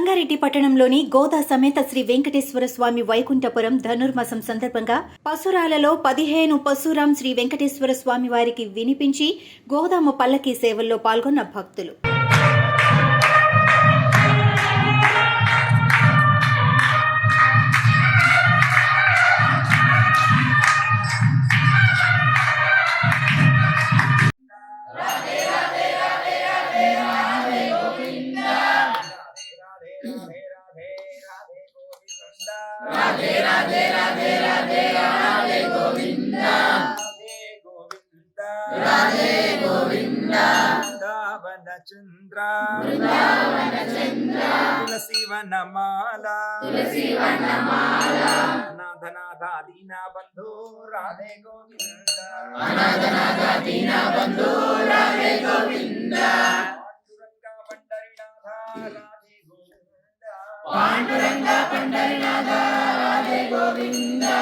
సంగారెడ్డి పట్టణంలోని గోదా సమేత శ్రీ వెంకటేశ్వర స్వామి వైకుంఠపురం ధనుర్మాసం సందర్భంగా పసురాలలో 15 పసురాం శ్రీ వెంకటేశ్వర స్వామి వారికి వినిపించి గోదాము పల్లకీ సేవల్లో పాల్గొన్న భక్తులు. राधे राधे राधे राधे राधे गोविंदा राधे गोविंदा वृंदावन चंद्रा तुलसी वनमाला अनाथ नाथ दीना बंधु राधे गोविंदा अनाथ दीना बंधु राधे गोविंदा पांडुरंगा पंडरीनाथ राधे गोविंदा पांडुरंगा पंडरीनाथ राधे गोविंदा